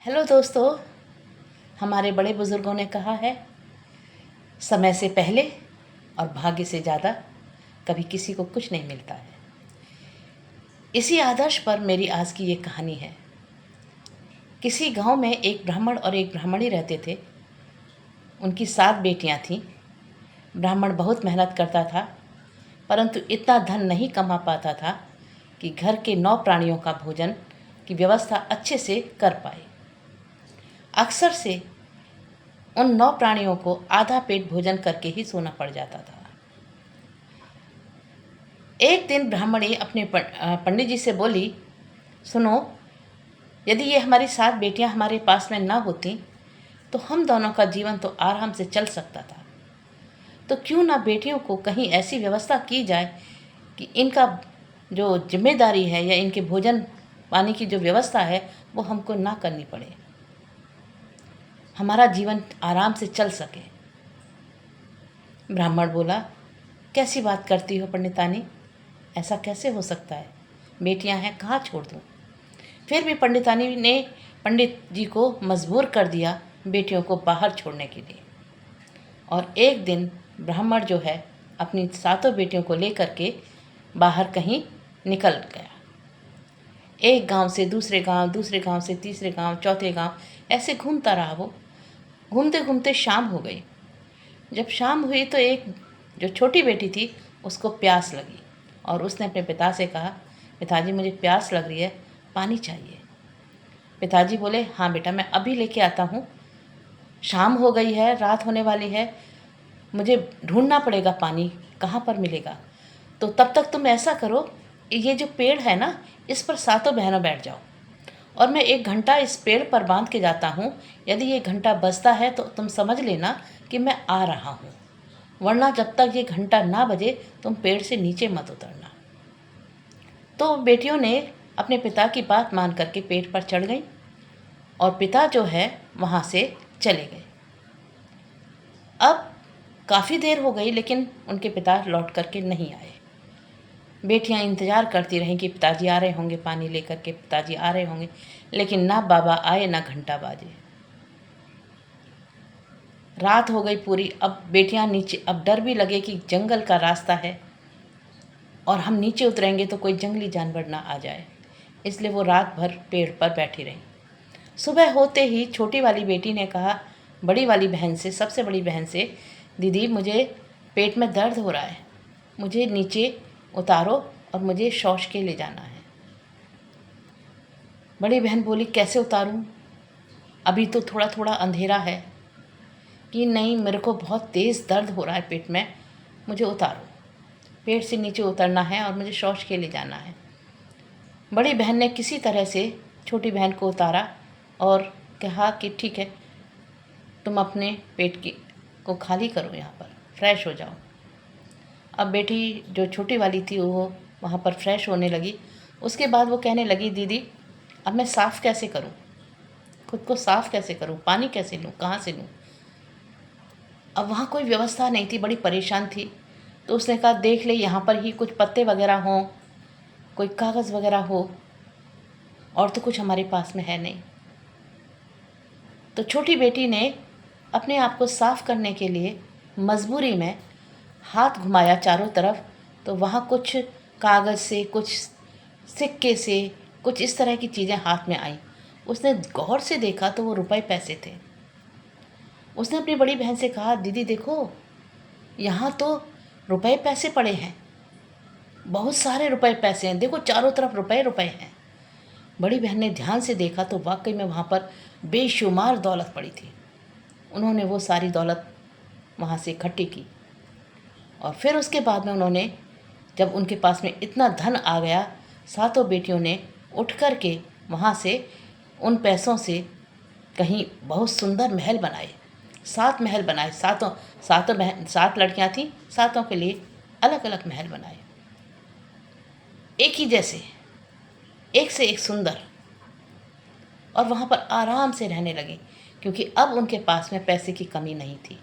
Hello दोस्तों। हमारे बड़े बुज़ुर्गों ने कहा है, समय से पहले और भाग्य से ज़्यादा कभी किसी को कुछ नहीं मिलता है। इसी आदर्श पर मेरी आज की ये कहानी है। किसी गांव में एक ब्राह्मण और एक ब्राह्मणी रहते थे। उनकी 7 बेटियां थीं। ब्राह्मण बहुत मेहनत करता था, परंतु इतना धन नहीं कमा पाता था कि घर के 9 प्राणियों का भोजन की व्यवस्था अच्छे से कर पाए। अक्सर से उन 9 प्राणियों को आधा पेट भोजन करके ही सोना पड़ जाता था। एक दिन ब्राह्मणी अपने पंडित जी से बोली, सुनो, यदि ये हमारी 7 बेटियां हमारे पास में ना होती तो हम दोनों का जीवन तो आराम से चल सकता था। तो क्यों ना बेटियों को कहीं ऐसी व्यवस्था की जाए कि इनका जो जिम्मेदारी है या इनके भोजन पानी की जो व्यवस्था है वो हमको ना करनी पड़े, हमारा जीवन आराम से चल सके। ब्राह्मण बोला, कैसी बात करती हो पंडितानी, ऐसा कैसे हो सकता है? बेटियां हैं, कहाँ छोड़ दूँ? फिर भी पंडितानी ने पंडित जी को मजबूर कर दिया बेटियों को बाहर छोड़ने के लिए। और एक दिन ब्राह्मण जो है अपनी 7 बेटियों को लेकर के बाहर कहीं निकल गया। एक गांव से दूसरे गांव, दूसरे गांव से तीसरे गांव, चौथे गांव, ऐसे घूमता रहा। वो घूमते घूमते शाम हो गई। जब शाम हुई तो एक जो छोटी बेटी थी उसको प्यास लगी और उसने अपने पिता से कहा, पिताजी मुझे प्यास लग रही है, पानी चाहिए। पिताजी बोले, हाँ बेटा, मैं अभी लेके आता हूँ। शाम हो गई है, रात होने वाली है, मुझे ढूंढना पड़ेगा पानी, कहाँ पर मिलेगा। तो तब तक तुम ऐसा करो, ये जो पेड़ है ना, इस पर 7 बहनों बैठ जाओ और मैं 1 घंटा इस पेड़ पर बांध के जाता हूँ। यदि ये घंटा बजता है तो तुम समझ लेना कि मैं आ रहा हूँ, वरना जब तक ये घंटा ना बजे तुम पेड़ से नीचे मत उतरना। तो बेटियों ने अपने पिता की बात मान करके पेड़ पर चढ़ गईं और पिता जो है वहाँ से चले गए। अब काफ़ी देर हो गई लेकिन उनके पिता लौट करके नहीं आए। बेटियां इंतज़ार करती रहीं कि पिताजी आ रहे होंगे, पानी लेकर के पिताजी आ रहे होंगे, लेकिन ना बाबा आए ना घंटा बाजे। रात हो गई पूरी। अब बेटियां नीचे, अब डर भी लगे कि जंगल का रास्ता है और हम नीचे उतरेंगे तो कोई जंगली जानवर ना आ जाए, इसलिए वो रात भर पेड़ पर बैठी रहीं। सुबह होते ही छोटी वाली बेटी ने कहा बड़ी वाली बहन से, सबसे बड़ी बहन से, दीदी मुझे पेट में दर्द हो रहा है, मुझे नीचे उतारो और मुझे शौच के ले जाना है। बड़ी बहन बोली, कैसे उतारूं, अभी तो थोड़ा थोड़ा अंधेरा है। कि नहीं, मेरे को बहुत तेज़ दर्द हो रहा है पेट में, मुझे उतारो, पेट से नीचे उतरना है और मुझे शौच के ले जाना है। बड़ी बहन ने किसी तरह से छोटी बहन को उतारा और कहा कि ठीक है, तुम अपने पेट की को खाली करो, यहाँ पर फ्रेश हो जाओ। अब बेटी जो छोटी वाली थी वो वहाँ पर फ्रेश होने लगी। उसके बाद वो कहने लगी, दीदी अब मैं साफ़ कैसे करूँ, खुद को साफ़ कैसे करूँ, पानी कैसे लूँ, कहाँ से लूँ। अब वहाँ कोई व्यवस्था नहीं थी, बड़ी परेशान थी। तो उसने कहा, देख ले यहाँ पर ही कुछ पत्ते वगैरह हों, कोई कागज़ वगैरह हो, और तो कुछ हमारे पास में है नहीं। तो छोटी बेटी ने अपने आप को साफ़ करने के लिए मजबूरी में हाथ घुमाया चारों तरफ, तो वहाँ कुछ कागज़ से, कुछ सिक्के से, कुछ इस तरह की चीज़ें हाथ में आईं। उसने गौर से देखा तो वो रुपए पैसे थे। उसने अपनी बड़ी बहन से कहा, दीदी देखो, यहाँ तो रुपए पैसे पड़े हैं, बहुत सारे रुपए पैसे हैं, देखो चारों तरफ रुपए रुपए हैं। बड़ी बहन ने ध्यान से देखा तो वाकई में वहाँ पर बेशुमार दौलत पड़ी थी। उन्होंने वो सारी दौलत वहाँ से इकट्ठी की और फिर उसके बाद में उन्होंने, जब उनके पास में इतना धन आ गया, 7 बेटियों ने उठ कर के वहाँ से उन पैसों से कहीं बहुत सुंदर महल बनाए। 7 महल बनाए। सातों बहन, 7 लड़कियाँ थीं, 7 के लिए अलग अलग महल बनाए, एक ही जैसे, एक से एक सुंदर। और वहाँ पर आराम से रहने लगे क्योंकि अब उनके पास में पैसे की कमी नहीं थी।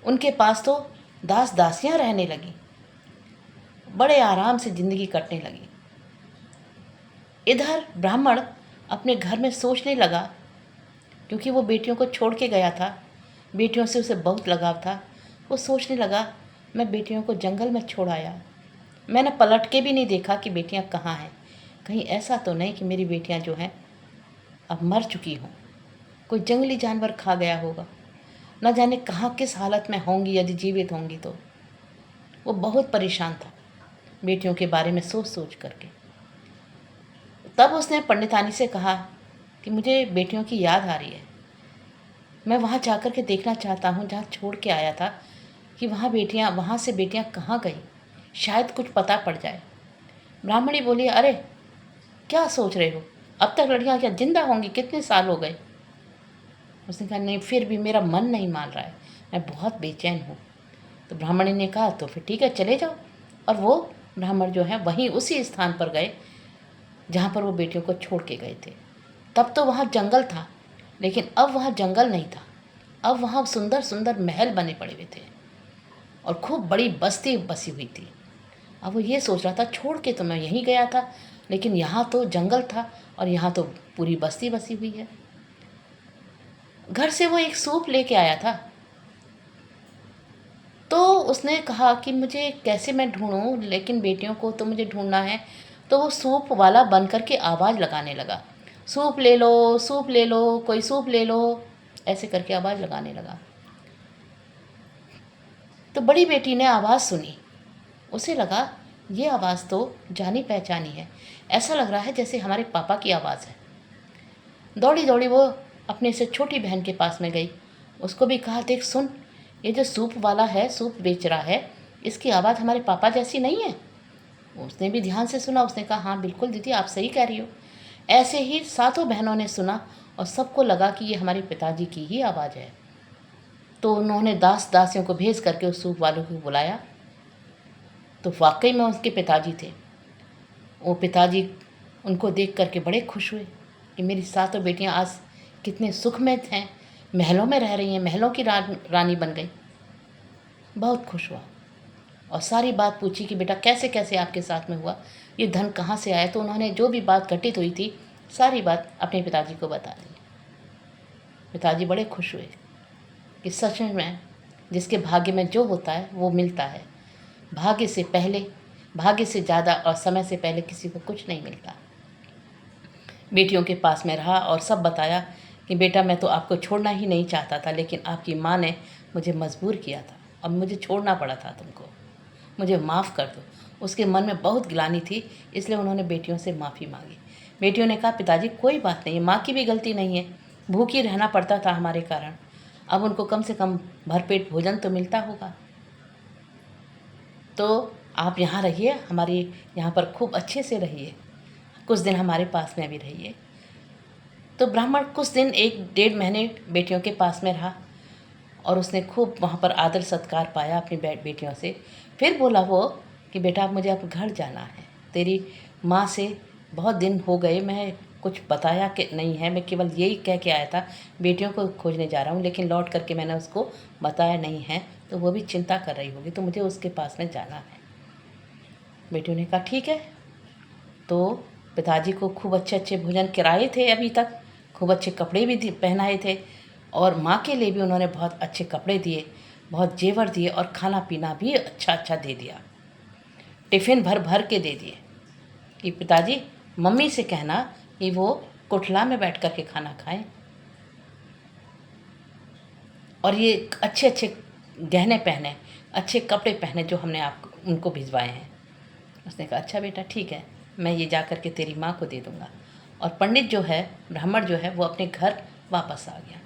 उनके पास तो दास दासियाँ रहने लगी, बड़े आराम से ज़िंदगी कटने लगी। इधर ब्राह्मण अपने घर में सोचने लगा क्योंकि वो बेटियों को छोड़ के गया था, बेटियों से उसे बहुत लगाव था। वो सोचने लगा, मैं बेटियों को जंगल में छोड़ आया, मैंने पलट के भी नहीं देखा कि बेटियां कहाँ हैं। कहीं ऐसा तो नहीं कि मेरी बेटियां जो हैं अब मर चुकी हों, कोई जंगली जानवर खा गया होगा, न जाने कहाँ किस हालत में होंगी यदि जीवित होंगी तो। वो बहुत परेशान था बेटियों के बारे में सोच सोच करके। तब उसने पंडितानी से कहा कि मुझे बेटियों की याद आ रही है, मैं वहाँ जा कर के देखना चाहता हूँ जहाँ छोड़ के आया था, कि वहाँ से बेटियाँ कहाँ गई, शायद कुछ पता पड़ जाए। ब्राह्मणी बोली, अरे क्या सोच रहे हो, अब तक लड़कियाँ क्या जिंदा होंगी, कितने साल हो गए। उसने कहा, नहीं, फिर भी मेरा मन नहीं मान रहा है, मैं बहुत बेचैन हूँ। तो ब्राह्मणी ने कहा, तो फिर ठीक है, चले जाओ। और वो ब्राह्मण जो है वहीं उसी स्थान पर गए जहाँ पर वो बेटियों को छोड़ के गए थे। तब तो वहाँ जंगल था, लेकिन अब वहाँ जंगल नहीं था, अब वहाँ सुंदर सुंदर महल बने पड़े हुए थे और खूब बड़ी बस्ती बसी हुई थी। अब वो ये सोच रहा था, छोड़ के तो मैं यहीं गया था, लेकिन यहाँ तो जंगल था और यहाँ तो पूरी बस्ती बसी हुई है। घर से वो एक सूप लेके आया था, तो उसने कहा कि मुझे कैसे मैं ढूंढूं, लेकिन बेटियों को तो मुझे ढूंढना है। तो वो सूप वाला बन करके आवाज़ लगाने लगा, सूप ले लो, सूप ले लो, कोई सूप ले लो, ऐसे करके आवाज़ लगाने लगा। तो बड़ी बेटी ने आवाज़ सुनी, उसे लगा ये आवाज़ तो जानी पहचानी है, ऐसा लग रहा है जैसे हमारे पापा की आवाज़ है। दौड़ी दौड़ी वो अपने से छोटी बहन के पास में गई, उसको भी कहा, देख सुन, ये जो सूप वाला है, सूप बेच रहा है, इसकी आवाज़ हमारे पापा जैसी नहीं है। उसने भी ध्यान से सुना, उसने कहा, हाँ बिल्कुल दीदी, आप सही कह रही हो। ऐसे ही सातों बहनों ने सुना और सबको लगा कि ये हमारे पिताजी की ही आवाज़ है। तो उन्होंने दास दासियों को भेज करके उस सूप वालों को बुलाया। तो वाकई में उसके पिताजी थे। वो पिताजी उनको देख करके बड़े खुश हुए कि मेरी सातों बेटियां आज कितने सुख में हैं, महलों में रह रही हैं, महलों की रानी बन गई। बहुत खुश हुआ और सारी बात पूछी कि बेटा कैसे कैसे आपके साथ में हुआ, ये धन कहाँ से आया। तो उन्होंने जो भी बात घटित हुई थी सारी बात अपने पिताजी को बता दी। पिताजी बड़े खुश हुए कि सच में जिसके भाग्य में जो होता है वो मिलता है। भाग्य से पहले, भाग्य से ज़्यादा और समय से पहले किसी को कुछ नहीं मिलता। बेटियों के पास में रहा और सब बताया कि बेटा मैं तो आपको छोड़ना ही नहीं चाहता था, लेकिन आपकी माँ ने मुझे मजबूर किया था, अब मुझे छोड़ना पड़ा था तुमको, मुझे माफ़ कर दो। उसके मन में बहुत ग्लानि थी, इसलिए उन्होंने बेटियों से माफ़ी मांगी। बेटियों ने कहा, पिताजी कोई बात नहीं, माँ की भी गलती नहीं है, भूखी रहना पड़ता था हमारे कारण, अब उनको कम से कम भरपेट भोजन तो मिलता होगा। तो आप यहाँ रहिए, हमारे यहाँ पर खूब अच्छे से रहिए, कुछ दिन हमारे पास में भी रहिए। तो ब्राह्मण कुछ दिन, 1-1.5 महीने बेटियों के पास में रहा और उसने खूब वहाँ पर आदर सत्कार पाया अपनी बेटियों से। फिर बोला वो कि बेटा अब मुझे अब घर जाना है, तेरी माँ से बहुत दिन हो गए, मैं कुछ बताया कि नहीं है, मैं केवल यही कह के आया था बेटियों को खोजने जा रहा हूँ, लेकिन लौट करके मैंने उसको बताया नहीं है, तो वो भी चिंता कर रही होगी, तो मुझे उसके पास में जाना है। बेटियों ने कहा ठीक है। तो पिताजी को खूब अच्छे अच्छे भोजन कराए थे, अभी तक खूब अच्छे कपड़े भी पहनाए थे और माँ के लिए भी उन्होंने बहुत अच्छे कपड़े दिए, बहुत जेवर दिए और खाना पीना भी अच्छा अच्छा दे दिया, टिफ़िन भर भर के दे दिए कि पिताजी मम्मी से कहना कि वो कोठला में बैठ कर के खाना खाएं और ये अच्छे अच्छे गहने पहने, अच्छे कपड़े पहने जो हमने आप उनको भिजवाए हैं। उसने कहा अच्छा बेटा ठीक है, मैं ये जा कर के तेरी माँ को दे दूँगा। और पंडित जो है, ब्राह्मण जो है, वो अपने घर वापस आ गया।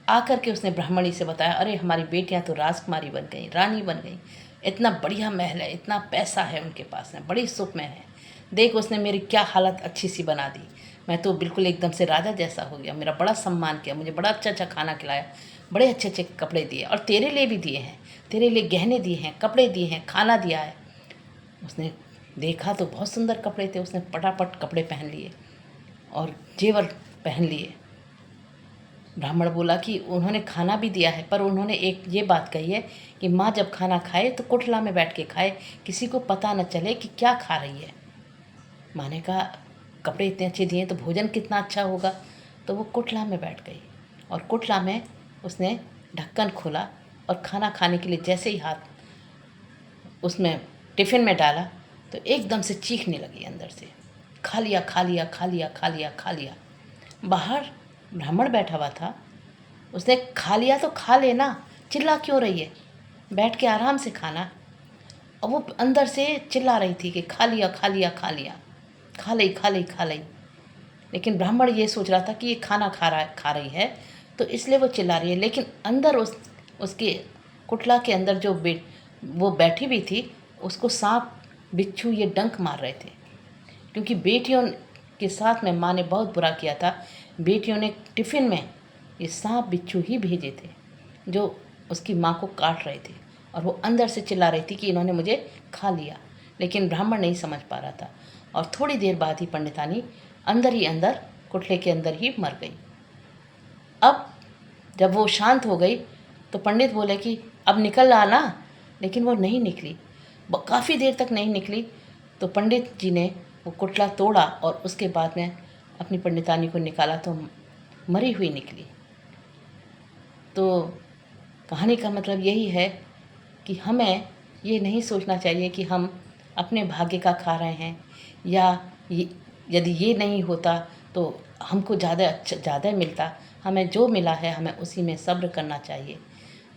आकर के उसने ब्राह्मणी से बताया, अरे हमारी बेटियां तो राजकुमारी बन गई, रानी बन गई, इतना बढ़िया महल है, इतना पैसा है उनके पास में, बड़ी सुख में है, देख उसने मेरी क्या हालत अच्छी सी बना दी, मैं तो बिल्कुल एकदम से राजा जैसा हो गया, मेरा बड़ा सम्मान किया, मुझे बड़ा अच्छा अच्छा खाना खिलाया, बड़े अच्छे अच्छे कपड़े दिए और तेरे लिए भी दिए हैं, तेरे लिए गहने दिए हैं, कपड़े दिए हैं, खाना दिया है। उसने देखा तो बहुत सुंदर कपड़े थे, उसने पटापट कपड़े पहन लिए और जेवर पहन लिए। ब्राह्मण बोला कि उन्होंने खाना भी दिया है, पर उन्होंने एक ये बात कही है कि माँ जब खाना खाए तो कोठला में बैठ के खाए, किसी को पता न चले कि क्या खा रही है। माँ ने कहा कपड़े इतने अच्छे दिए तो भोजन कितना अच्छा होगा, तो वो कोठला में बैठ गई। और कुटला में उसने ढक्कन खोला और खाना खाने के लिए जैसे ही हाथ उसमें टिफ़िन में डाला तो एकदम से चीखने लगी अंदर से, खा लिया खा लिया खा लिया खा लिया खा लिया। बाहर ब्राह्मण बैठा हुआ था, उसने खा लिया तो खा लेना, चिल्ला क्यों रही है, बैठ के आराम से खाना। और वो अंदर से चिल्ला रही थी कि खा लिया खा लिया खा लिया, खा ली खा ली खा ली। लेकिन ब्राह्मण ये सोच रहा था कि ये खाना खा रही है तो इसलिए वो चिल्ला रही है, लेकिन अंदर उसके कुटला के अंदर जो वो बैठी भी थी, उसको सांप बिच्छू ये डंक मार रहे थे। क्योंकि बेटियों के साथ में माँ ने बहुत बुरा किया था, बेटियों ने टिफ़िन में ये सांप बिच्छू ही भेजे थे जो उसकी माँ को काट रहे थे, और वो अंदर से चिल्ला रही थी कि इन्होंने मुझे खा लिया। लेकिन ब्राह्मण नहीं समझ पा रहा था, और थोड़ी देर बाद ही पंडितानी अंदर ही अंदर कुटले के अंदर ही मर गई। अब जब वो शांत हो गई तो पंडित बोले कि अब निकल आना, लेकिन वो नहीं निकली, काफ़ी देर तक नहीं निकली। तो पंडित जी ने वो कुटला तोड़ा और उसके बाद में अपनी पंडितानी को निकाला तो मरी हुई निकली। तो कहानी का मतलब यही है कि हमें ये नहीं सोचना चाहिए कि हम अपने भाग्य का खा रहे हैं, या यदि ये नहीं होता तो हमको ज़्यादा मिलता। हमें जो मिला है हमें उसी में सब्र करना चाहिए।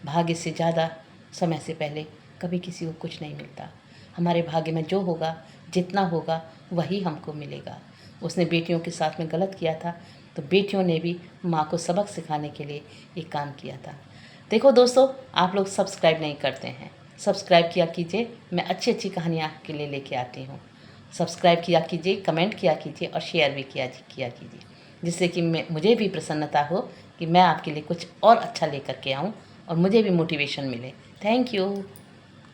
भाग्य से ज़्यादा समय से पहले कभी किसी को कुछ नहीं मिलता। हमारे भाग्य में जो होगा, जितना होगा, वही हमको मिलेगा। उसने बेटियों के साथ में गलत किया था तो बेटियों ने भी माँ को सबक सिखाने के लिए ये काम किया था। देखो दोस्तों, आप लोग सब्सक्राइब नहीं करते हैं, सब्सक्राइब किया कीजिए। मैं अच्छी अच्छी कहानियाँ आपके लिए लेके आती हूँ। सब्सक्राइब किया कीजिए, कमेंट किया कीजिए और शेयर भी किया कीजिए, जिससे कि मुझे भी प्रसन्नता हो कि मैं आपके लिए कुछ और अच्छा लेकर के आऊँ और मुझे भी मोटिवेशन मिले। Thank you.